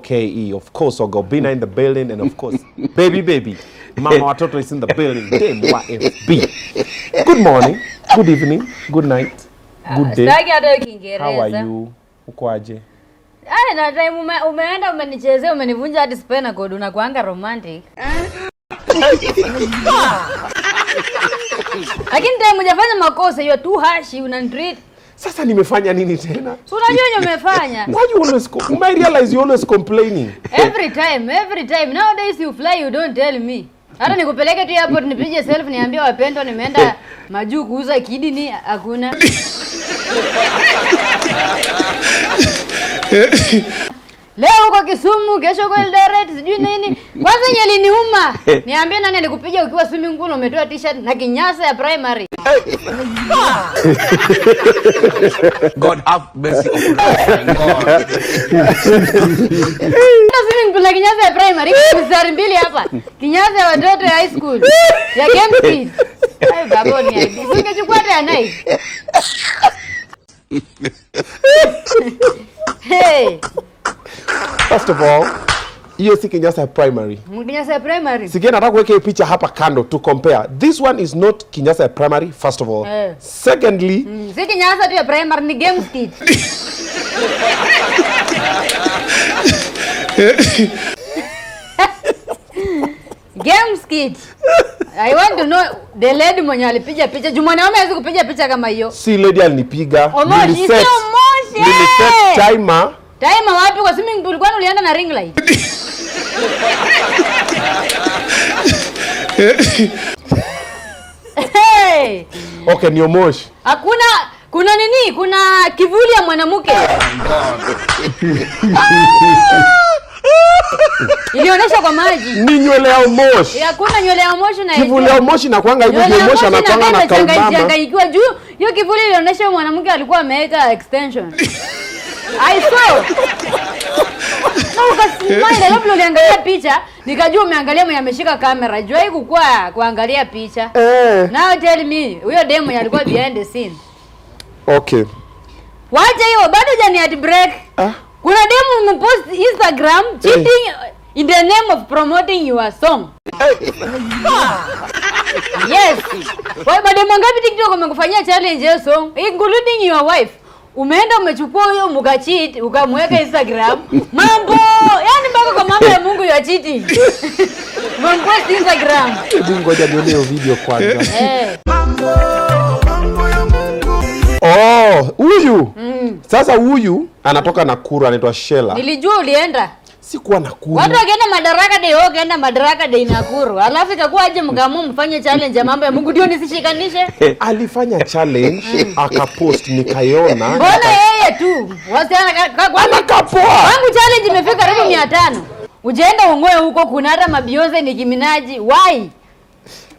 K-E. Of course, Ogobina in the building, and of course, baby. Mama Watoto is in the building. Dame YFB. Good morning, good evening, good night, good day. How are you? Uko aje? Na time umeenda umenichezea umenivunja hadi spina cord unakuanga romantic. Lakini time hujafanya makosa, you are too harsh, unanitreat. Sasa nimefanya nini tena? So unajua umefanya. Why you always I realize you always complaining. Every time. Nowadays you fly, you don't tell me. Hata nikupeleke tu hapo nipige selfie niambie wapendwa nimeenda majuu kuuza kidney hakuna. Leo uko Kisumu, kesho uko Eldoret, sijui nini. Kwanza nyeli niuma. Niambie nani alikupiga ukiwa swimming pool umetoa t-shirt na kinyasa ya primary. God have mercy upon us. Swimming pool na kinyasa ya primary, mstari mbili hapa. Kinyasa ya watoto ya high school. Ya Game Street. Hayo baboni hivi. Ungechukua hata night. Hey. First of all, hiyo si Kinyasa primary. Kinyasa primary. Sikia nataka kuweka picha hapa kando to compare. This one is not Kinyasa primary first of all. Secondly, si Kinyasa tu ya primary ni Game Street. Game Street. I want to know the lady mwenye alipiga picha. Mwanaume hawezi kupiga picha kama hiyo. Si lady alinipiga. Niliset timer. Timer wapi kwa swimming pool kwani ulienda na ring light? Hey. Okay, ni Omosh. Kuna nini? Kuna kivuli ya mwanamke. Ilionyesha kwa maji. Ni nywele ya Omosh. Hakuna nywele ya Omosh na kivuli ya Omosh na kwanga hivi Omosh anakwanga na kalmama. Ikiwa juu, hiyo kivuli ilionyesha mwanamke alikuwa ameweka extension. I saw. Ukasimama labda uliangalia picha, nikajua umeangalia mwenye ameshika kamera. Jua hii kukua kuangalia picha. Now tell me, huyo demo alikuwa behind the scene. Okay. Wacha hiyo, bado jani at break. Kuna demo umepost Instagram cheating in the name of promoting your song. Yes. Wewe bado mangapi TikTok umekufanyia challenge hiyo song, including your wife. Umeenda umechukua huyo mkacheat ukamweka Instagram. Mambo, yani mpaka kwa mambo ya Mungu ya cheating. Mampost Instagram. Ngoja nione hiyo video kwanza. Mambo ya Mungu. Huyu. Sasa huyu anatoka Nakuru anaitwa Shela. Nilijua ulienda. Sikuwa Nakuru. Watu wakienda Madaraka Day, wao kaenda Madaraka Day Nakuru. Alafu ikakuwa aje mkaamua mfanye challenge ya mambo ya Mungu ndio nisishikanishe? Alifanya challenge akapost nikaiona. Mbona yeye tu? Wasiana akapoa. Wangu challenge imefika karibu 500. Ujaenda ungoe huko kuna hata mabioze ni Kiminaji. Why?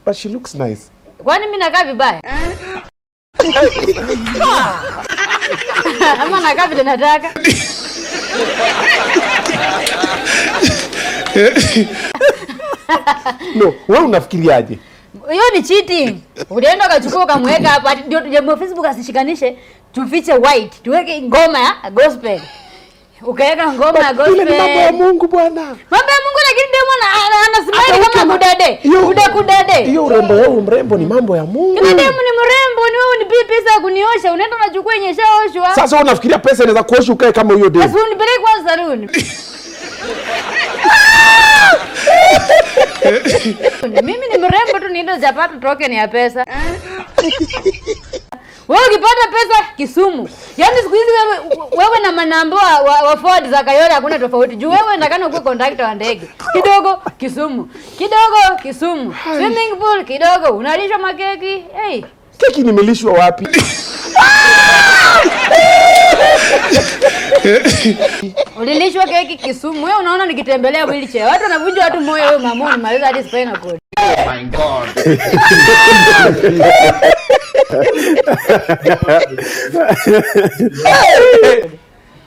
But she looks nice. Kwani mimi nakaa vibaya? Ama nakaa vile nataka. No, wewe unafikiriaje? Hiyo ni cheating. Ulienda ukachukua ukamweka hapa ndio Facebook asishikanishe, tufiche white, tuweke ngoma ya gospel. Ukaweka ngoma ya gospel. Ile mambo ya Mungu bwana. Mambo ya Mungu lakini demo anasimama kama kudade. Kudade. Hiyo urembo wewe mrembo ni mambo ya Mungu. Kile demo ni mrembo, ni wewe unipe pesa ya kuniosha, unaenda unachukua yenye shaoshwa. Sasa wewe unafikiria pesa inaweza kuosha ukae kama huyo demo? Sasa unipeleke kwa saluni. Mimi ni mrembo tu niende Japata token ya pesa. Wewe ukipata pesa Kisumu. Yaani siku hizi wewe na manambo wa Ford za Kayole hakuna tofauti. Juu wewe unataka uwe conductor wa ndege. Kidogo Kisumu. Kidogo Kisumu. Swimming pool kidogo. Unalisha makeki. Hey. Keki nimelishwa wapi? Ulilishwa keki Kisumu. Wewe unaona nikitembelea wheelchair. Watu wanavunja watu moyo wewe mamoni maliza hadi spinal cord. Oh my god.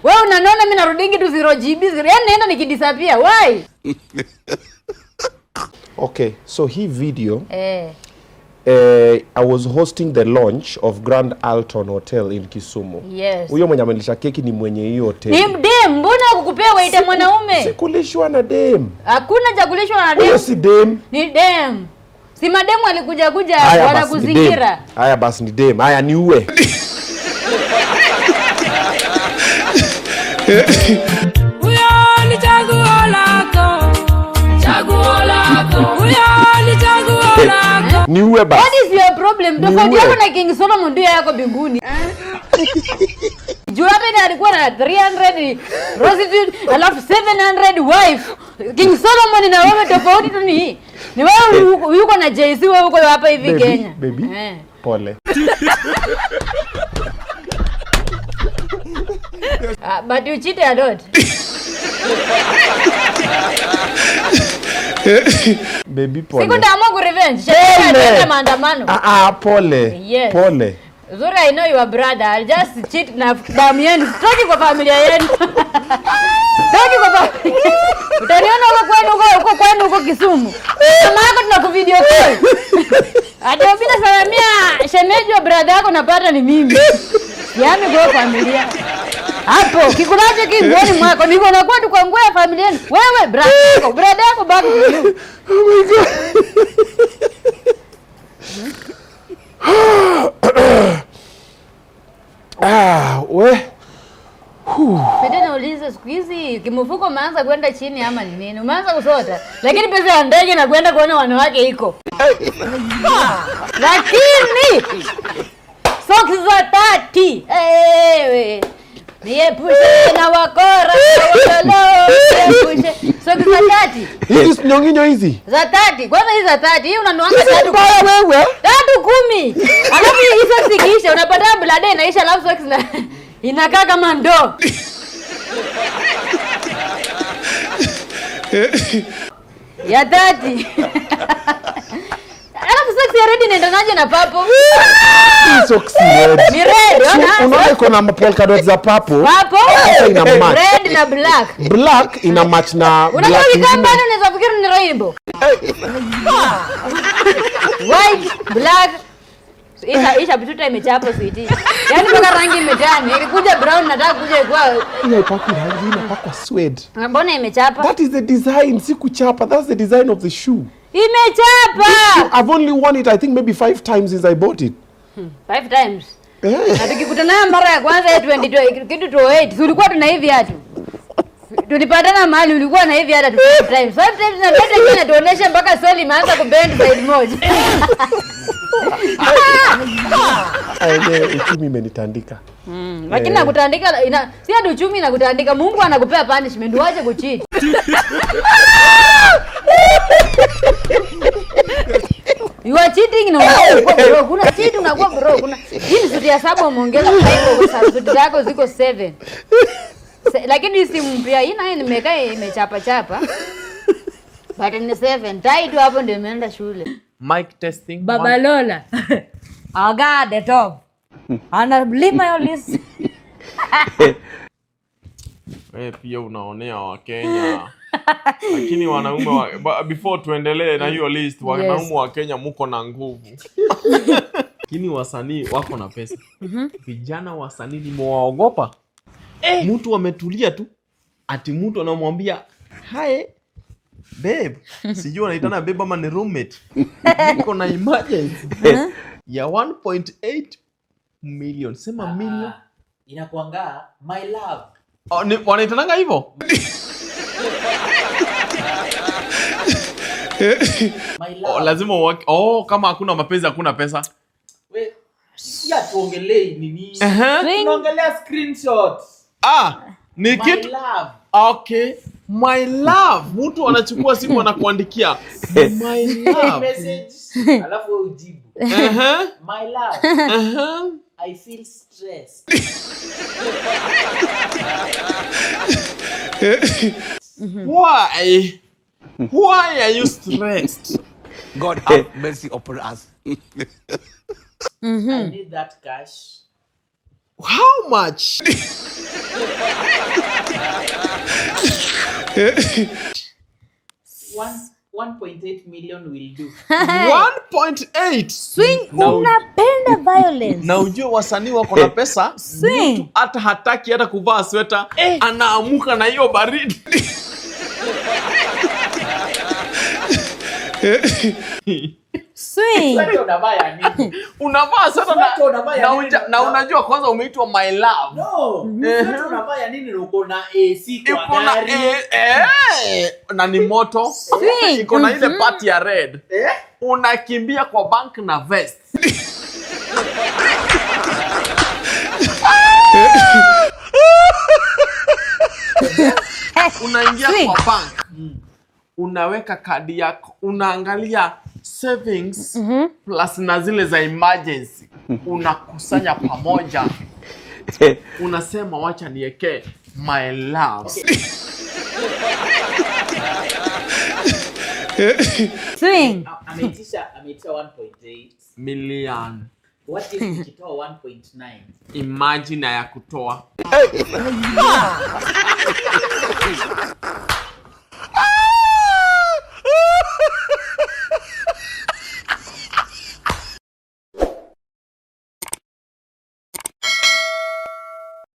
Wewe unaona mimi narudingi tu 0 GB. Yaani naenda nikidisappear. Why? Okay, so hii video I was hosting the launch of Grand Alton Hotel in Kisumu. Yes. Huyo mwenye amelisha keki ni mwenye hiyo hotel. Ni dem, mbona kukupea waite mwanaume? Sikulishwa na dem. Hakuna cha kulishwa na dem. Huyo si dem. Ni dem. Si mademu alikuja wanakuzingira. Haya basi ni dem. Haya ni uwe. Ni uwe basi. What is your problem? Tofauti yako na King Solomon ndio yako mbinguni. Juabe na alikuwa na 300 prostitute, alafu 700 wife. King Solomon na wewe tofauti tu ni hii. Ni wewe yuko na JC, wewe uko hapa hivi Kenya. Baby. Pole. But you cheated a lot. Baby pole. Siku ndaamua ku revenge. Shaka maandamano. Pole. Yes. Pole. Zuri, I know your brother. I'll just cheat na damu yenu. Sitoki kwa familia yenu. Sitoki kwa familia. Utaniona huko kwenu Kisumu. Kama yako tunakuvideo call. Hata bila salamia shemeji wa brother yako napata ni mimi. Yaani kwa familia. Hapo kikulacho kingoni mwako ndivyo unakuwa tu kwa nguo ya familia yenu. Wewe brother yako baki tu. Oh my God. We. Pete nauliza siku hizi kimufuko umeanza kwenda chini ama ni nini? Umeanza kusota. Lakini pesa ya ndege na kwenda kuona wanawake iko. Lakini socks za 30. Ewe. Niepushe na wakora, niepushe. Socks za 30. Hizi nyonginyo hizi. Za 30. Kwanza hizi za 30. Hii unanuanga 3 wewe. 10. Alafu hii socks ikiisha unapata blade inaisha, alafu socks na inakaa kama ndoo. Ya 30. Alafu socks ya red inaendanaje na papo? Socks red. Ni red, unaona iko na polka dots za papo. Papo? Ina match. Red na black. Black ina match na black. Unajua kama unaweza fikiri ni rainbow. White, black. Isha pituta imechapa sweetie. Yaani mpaka rangi imetani. Ilikuja brown nataka kuja kwa inapakwa rangi, inapakwa suede. Mbona imechapa? That is the design, si kuchapa. That's the design of the shoe. Imechapa. I've only worn it I think maybe 5 times since I bought it. 5 times. Na tukikutana mara ya kwanza ya 2020 kitu 28. Tulikuwa tuna hivi hatu. Tulipatana mahali ulikuwa na hivi hata 5 times. 5 times na data kile tuoneshe mpaka swali imeanza kubend side moja. Uchumi imenitandika. Lakini nakutandika si hadi uchumi nakutandika. Mungu anakupea punishment uache kucheat. You are cheating na bro. Kuna cheat unakuwa bro. Kuna hii suti ya 7 umeongeza 5 kwa sababu suti zako ziko 7. Lakini si mpya hii naye nimekaa imechapa. But ni 7. Tai tu hapo ndio imeenda shule. Mic testing. Baba Lola. I got the top. Ana lima your list. Wewe pia unaonea wa Kenya. Lakini wanaume before tuendelee na hiyo list, wanaume wa Kenya mko na nguvu. Lakini wasanii wako na pesa. Vijana wasanii nimewaogopa. Mtu ametulia tu. Ati mtu anamwambia, "Hi babe." Sijui anaitana babe ama ni roommate. Niko na emergency. Ya 1.8 million. Sema million. Inakuanga my love. Wanaitananga hivyo? My love. Lazima kama hakuna mapenzi hakuna pesa. We, ya tuongelee nini? Tunaongelea screenshots. Ni My kitu. love. Okay. My love. Mtu anachukua simu anakuandikia my love. Message. Alafu ujibu. My love. I feel stressed. Why? Why are you stressed? God have mercy upon us. I need that cash. How much? 1.8 million will do. 1.8. Swing, Na- unapenda violence. Na ujue wasanii wako na pesa. Swing. Mtu hata hataki hata kuvaa sweta, anaamuka na hiyo baridi. Swing. Sasa unabaya nini? Unavaa sweta Sweta unavaa ya nini? na unajua kwanza umeitwa my love. No. Sasa unabaya nini na uko na AC kwa Iko na gari? na ni moto. Swing. Iko na ile part ya red. Eh? Unakimbia kwa bank na vest. Unaingia Swing. kwa bank. Unaweka kadi yako, unaangalia savings plus na zile za emergency. Unakusanya pamoja. Unasema wacha niweke my love. Swing. Ameitisha 1.8 Million. What if nikitoa 1.9? Imagine ya kutoa.